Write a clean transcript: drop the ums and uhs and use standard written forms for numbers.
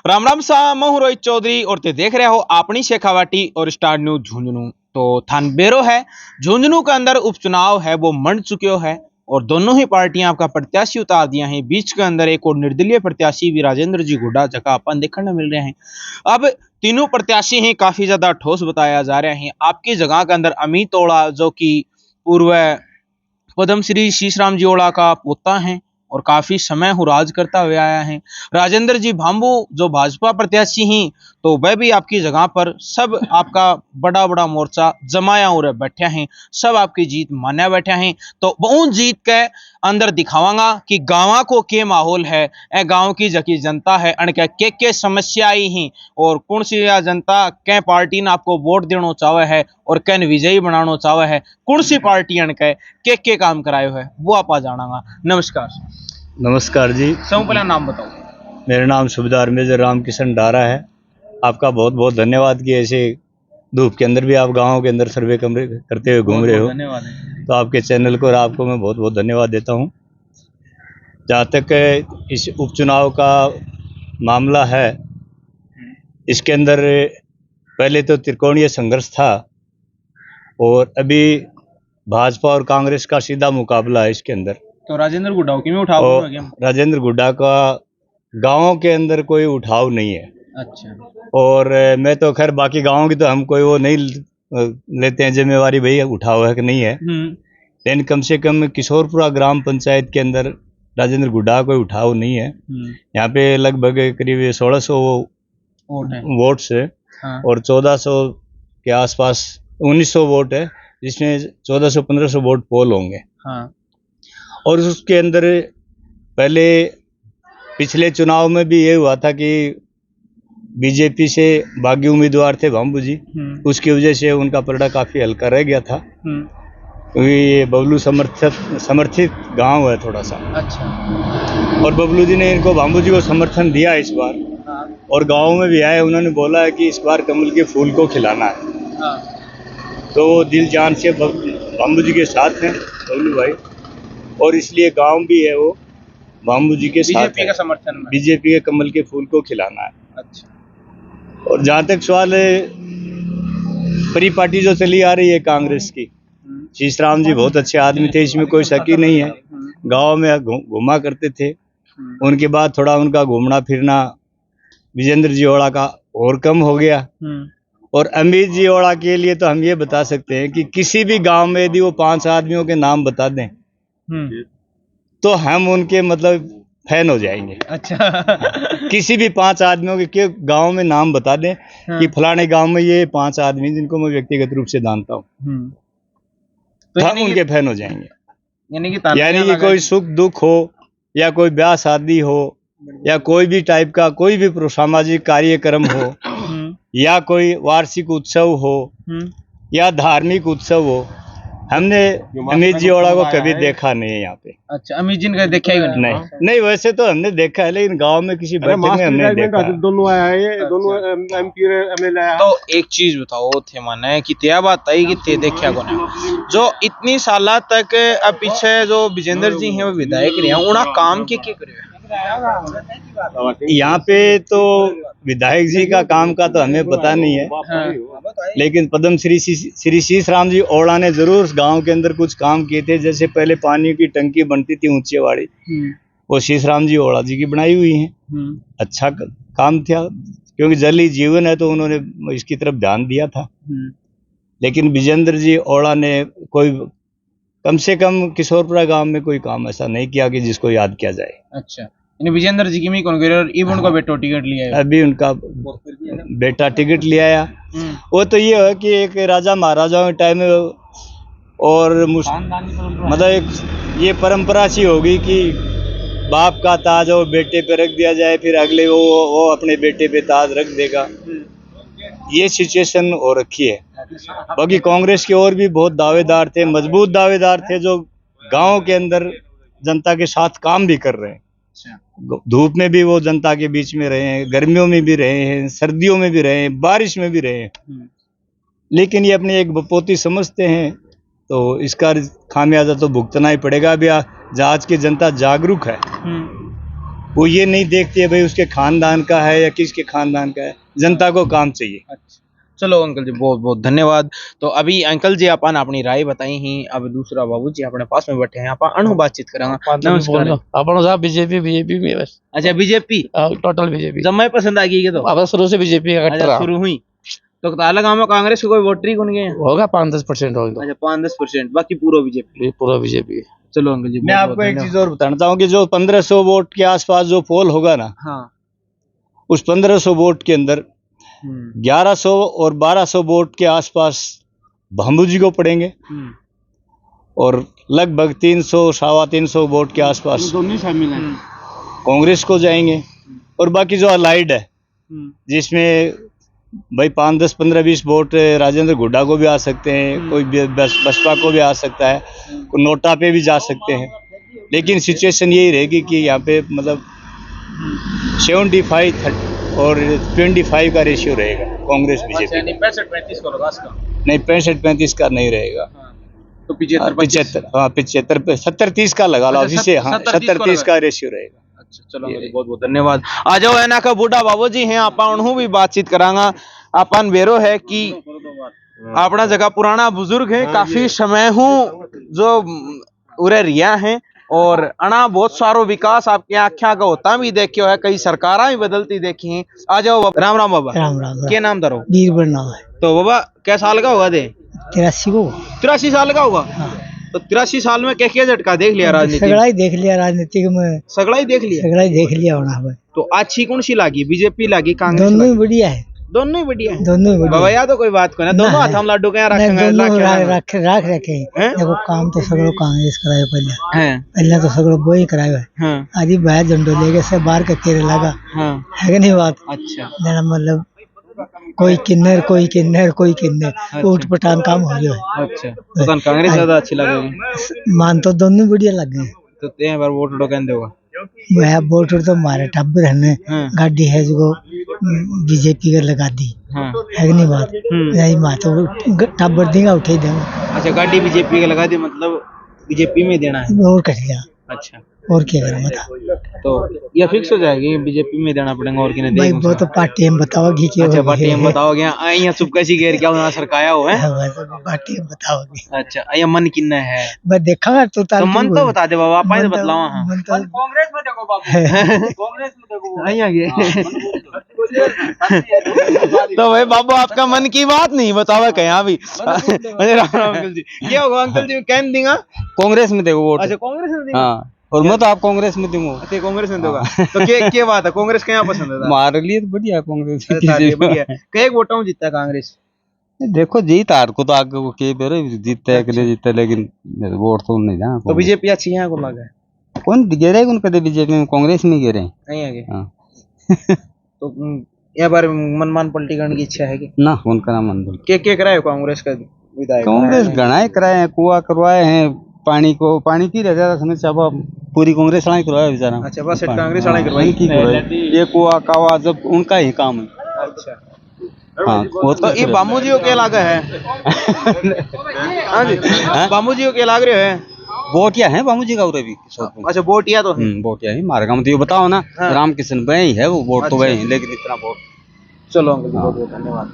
राम राम सा मैं हूं रोहित चौधरी और ते देख रहे हो अपनी शेखावाटी और स्टार न्यूज झुंझुनू। तो थानबेरो है झुंझुनू के अंदर उपचुनाव है वो मंड चुके है और दोनों ही पार्टियां आपका प्रत्याशी उतार दिया है। बीच के अंदर एक और निर्दलीय प्रत्याशी भी राजेंद्र जी गुड्डा जगह अपन देखने मिल रहे हैं। अब तीनों प्रत्याशी हैं काफी ज्यादा ठोस बताया जा रहे हैं। आपकी जगह के अंदर अमित ओड़ा जो कि पूर्व पद्मश्री शीशराम जी ओड़ा का पोता है और काफी समय हो राज करता हुए आया है। राजेंद्र जी भांबू जो भाजपा प्रत्याशी हैं तो वह भी आपकी जगह पर सब आपका बड़ा बड़ा मोर्चा जमाया और बैठे हैं, सब आपकी जीत माने बैठे हैं। तो बहुत जीत के अंदर दिखावांगा कि गाँव को के माहौल है, ए गांव की जकी जनता है अनके के समस्या आई हैं और कौन सी जनता कै पार्टी ने आपको वोट देना चाहे है और कैन विजयी बनाना चाहे है, कौन सी पार्टी अनके के काम करायो है वो आप जानागा। नमस्कार। नमस्कार जी। सबसे पहला नाम बताओ। मेरा नाम सूबेदार मेजर रामकिशन डारा है। आपका बहुत बहुत धन्यवाद कि ऐसे धूप के अंदर भी आप गाँव के अंदर सर्वे करते हुए घूम रहे हो। धन्यवाद। तो आपके चैनल को और आपको मैं बहुत बहुत धन्यवाद देता हूँ। जहाँ तक इस उपचुनाव का मामला है, इसके अंदर पहले तो त्रिकोणीय संघर्ष था और अभी भाजपा और कांग्रेस का सीधा मुकाबला है इसके अंदर। तो राजेंद्र गुड्डा की में उठाव राजेंद्र गुड्डा का गाँव के अंदर कोई उठाव नहीं है। अच्छा। और मैं तो खैर बाकी गाँव की तो हम कोई वो नहीं लेते हैं जिम्मेवारी, भाई उठाव है कि नहीं है, लेकिन कम से कम किशोरपुरा ग्राम पंचायत के अंदर राजेंद्र गुड्डा कोई उठाव नहीं है। यहाँ पे लगभग करीब 1600 वोट्स है। हाँ। और 1400 के आसपास 1900 वोट है, जिसमें 1400-1500 वोट पोल होंगे। हाँ। और उसके अंदर पहले पिछले चुनाव में भी ये हुआ था कि बीजेपी से बागी उम्मीदवार थे भांबू जी, उसकी वजह से उनका पलड़ा काफी हल्का रह गया था क्योंकि ये बबलू समर्थित गांव है थोड़ा सा। अच्छा। और बबलू जी ने इनको भांबू जी को समर्थन दिया इस बार। हाँ। और गांव में भी आए, उन्होंने बोला है कि इस बार कमल के फूल को खिलाना है। हाँ। तो दिल जान से भांबू जी के साथ हैं बबलू भाई, और इसलिए गांव भी है वो भांबू जी के साथ है। बीजेपी का समर्थन में बीजेपी के कमल के फूल को खिलाना है। अच्छा। और जहाँ तक सवाल है परिपाटी जो चली आ रही है कांग्रेस की, शीशराम जी बहुत अच्छे आदमी थे, इसमें कोई शक ही नहीं है। गांव में घूमा करते थे, उनके बाद थोड़ा उनका घूमना फिरना विजेंद्र जी ओड़ा का और कम हो गया। और अमित जी ओड़ा के लिए तो हम ये बता सकते हैं कि किसी भी गांव में यदि वो 5 आदमियों के नाम बता दें तो हम उनके मतलब फैन हो जाएंगे। अच्छा। किसी भी 5 आदमियों के गांव में नाम बता दें। हाँ। कि फलाने गांव में ये 5 आदमी जिनको मैं व्यक्तिगत रूप से जानता हूँ, तो हम उनके फैन हो जाएंगे। यानी कि कोई सुख दुख हो या कोई ब्याह शादी हो या कोई भी टाइप का कोई भी सामाजिक कार्यक्रम हो या कोई वार्षिक उत्सव हो या धार्मिक उत्सव हो, हमने अमित जी ओड़ा को कभी देखा नहीं है यहाँ पे। अच्छा, अमित जी ने देखा ही नहीं, वैसे तो हमने देखा है लेकिन गांव में किसी बैठक में हमने देखा। दोनों आया है, दोनों एमपी एमएलए आया। तो एक चीज बताओ थे माने कि त्या बात आई कि ते देखा को ना जो इतनी साल तक अब पीछे जो विजेंद्र जी हैं वो विधायक रहे हैं, उन्हें काम के करे यहाँ पे तो विधायक जी का काम का तो हमें पता नहीं है। हाँ। लेकिन पद्मश्री श्री शीशराम जी ओड़ा ने जरूर गांव के अंदर कुछ काम किए थे। जैसे पहले पानी की टंकी बनती थी ऊंचेवाड़ी, वो शीशराम जी ओड़ा जी की बनाई हुई है। अच्छा काम था क्योंकि जल ही जीवन है, तो उन्होंने इसकी तरफ ध्यान दिया था। लेकिन विजेंद्र जी ओड़ा ने कोई कम से कम किशोरपुरा गांव में कोई काम ऐसा नहीं किया कि जिसको याद किया जाए। अच्छा, विजेंद्र जी की में कौन उनका बेटा टिकट लिया है? अभी उनका बेटा टिकट ले आया। वो तो ये है कि एक राजा महाराजाओं के टाइम में और मतलब एक ये परंपरा सी होगी कि बाप का ताज वो बेटे पे रख दिया जाए, फिर अगले वो अपने बेटे पे ताज रख देगा। ये सिचुएशन हो रखी है। बाकी कांग्रेस के और भी बहुत दावेदार थे, मजबूत दावेदार थे, जो गांव के अंदर जनता के साथ काम भी कर रहे हैं। धूप में भी वो जनता के बीच में रहे हैं, गर्मियों में भी रहे हैं, सर्दियों में भी रहे हैं, बारिश में भी रहे हैं। लेकिन ये अपनी एक बपोती समझते हैं, तो इसका खामियाजा तो भुगतना ही पड़ेगा। अभी आज की जनता जागरूक है वो ये नहीं देखती है भाई उसके खानदान का है या किसके खानदान का है, जनता को काम चाहिए। अच्छा चलो अंकल जी बहुत बहुत धन्यवाद। तो अभी अंकल जी अपन अपनी राय बताई ही, अब दूसरा बाबू जी अपने पास में बैठे हैं, आप अनु बातचीत करेंगे। नमस्कार। अपन साहब बीजेपी में बस अच्छा बीजेपी टोटल बीजेपी जब मैं पसंद आ गई के तो अब शुरू से बीजेपी का कट्टर अच्छा रहा। शुरू हुई तो ताला गांव में कांग्रेस को कोई वोटर ही कौन गए हैं? होगा 5-10% होगा अच्छा 5-10%, बाकी पूरा बीजेपी। पूरा बीजेपी। चलो अंकल जी मैं बहुत आपको बहुत एक धन्यवाद। चीज और बताना चाहूँ कि जो 1500 वोट के आसपास जो पोल होगा ना, हाँ उस 1500 वोट के अंदर 1100 और 1200 वोट के आसपास भामू जी को पड़ेंगे और लगभग 300-325 वोट के आसपास दोनों शामिल हैं। कांग्रेस को जाएंगे। और बाकी जो अलाइड है जिसमें भाई 5-10-15-20 वोट राजेंद्र गुड्डा को भी आ सकते हैं, कोई बसपा को भी आ सकता है, कोई नोटा पे भी जा सकते हैं। लेकिन सिचुएशन यही रहेगी कि यहाँ पे मतलब 75 और 25 का रेशियो रहेगा कांग्रेस बीजेपी। यानी 65-35 को लगा इसका। नहीं 65-35 का नहीं रहेगा, तो 75-25। 75 हाँ 75 70-30 का लगा लो अच्छा, जिसे, हाँ 70-30 70-30 का रेशियो रहेगा। अच्छा चलो बहुत बहुत धन्यवाद। आ जाओ है ना का बूढ़ा बाबू जी हैं, आप उन्हों भी बातचीत करांगा। अपन बेरो है कि अपना जगह पुराना बुजुर्ग है, काफी समय हूँ जो उरे रिया हैं और अना बहुत सारो विकास आपके आख्या का होता भी देखियो है, कई सरकारा भी बदलती देखी हैं। आ जाओ राम राम बाबा। राम राम क्या नाम दरो? बीरबल नाम है। तो बाबा क्या साल का होगा दे? 83 को 83 साल का होगा। तो 83 साल में क्या क्या झटका देख लिया राजनीति सगड़ा ही देख लिया राजनीतिक में, सगड़ा ही देख लिया। सगड़ा ही देख लिया होना है। तो अच्छी कौन सी लगी? बीजेपी लगी, कांग्रेस दोनों ही लगी? बढ़िया है, दोनों ही बढ़िया है। दोनों ही बाबा बढ़िया या तो कोई बात को ना, दोनों हाथ हम लड्डू के नहीं, रखेंगे। दोनों रख रखे हैं? देखो काम तो सगड़ो कांग्रेस करायो पहले, हैं पहले तो सगड़ो वो ही करायो है। हाँ आदि भाई झंडो लेके से बाहर के केरे लगा हाँ है कि नहीं बात? अच्छा मेरा मतलब कोई किन्नर ऊट पटांग काम हो रहा है। अच्छा तो कौन कांग्रेस ज्यादा अच्छी लगेगी? मान तो दोनों बढ़िया लगे हैं। तो ते बार वोट डोकन देगा। वह वोट तो मारे टब्बर है हाँ गाड़ी है जो बीजेपी का लगा दी हाँ है कि नहीं बात? यही बात तो टब्बर देगा उठे देगा अच्छा गाड़ी बीजेपी के लगा दी, मतलब बीजेपी में देना है। और कट गया अच्छा और क्या करें बता तो यह फिक्स हो जाएगी बीजेपी में देना पड़ेगा और किन्हें भाई देगा? वो तो पार्टी हम बताओगी क्या अच्छा पार्टी हम बताओगे। यहाँ चुप कैसी घेर क्या होना सरकाया हो है? पार्टी हम बताओगी। अच्छा ये मन किन्ना है मैं देखा तो तो मन तो बता दे बाबा, आप ही तो बतलाओ। हाँ मन तो कांग्रेस में देखो बाबू, कांग्रेस में देखो आई आगे। तो भाई बाबू आपका मन की बात नहीं बतावा कहीं भी। अरे राम राम अंकल जी, क्या होगा अंकल जी कहन देंगे? कांग्रेस में देखो वोट। अच्छा कांग्रेस में देंगे? हाँ और मैं तो आप कांग्रेस में दूंगा। अच्छा कांग्रेस में दोगा तो क्या बात है, कांग्रेस क्या पसंद है? हमारे लिए तो बढ़िया कांग्रेस। बढ़िया कई वोटों में जीता कांग्रेस? देखो जीत हार को तो आगे को के बेरे जीतता है कि नहीं जीतता, लेकिन वोट तो नहीं जाना। तो बीजेपी अच्छी है को लगा है? कौन गिरे कौन कदे बीजेपी में, कांग्रेस में गिरे नहीं आगे। हाँ। तो यह बार मनमान पलटी करने की इच्छा है कि ना कौन करा मन बोल। क्या कराए कांग्रेस का विधायक? कांग्रेस गणाए कराए हैं, कुआ करवाए हैं, पानी की रहता था समझ चाबा पूरी कांग्रेस वाला ही करवाया बेचारा। अच्छा बस कांग्रेस वाला करवाई की करवाई, ये कुआ कावा जब उनका ही काम है। अच्छा हाँ वो तो ये बामू जी को क्या लागा है? हाँ जी बामू जी को क्या लाग रहे है? बोटिया है बाबू जी का उरे भी। अच्छा बोटिया तो है। बोटिया ही मारे का मतलब बताओ ना। राम किशन भाई है वो वोट तो अच्छा। वही, लेकिन इतना वोट। चलो अंकल जी बहुत बहुत धन्यवाद।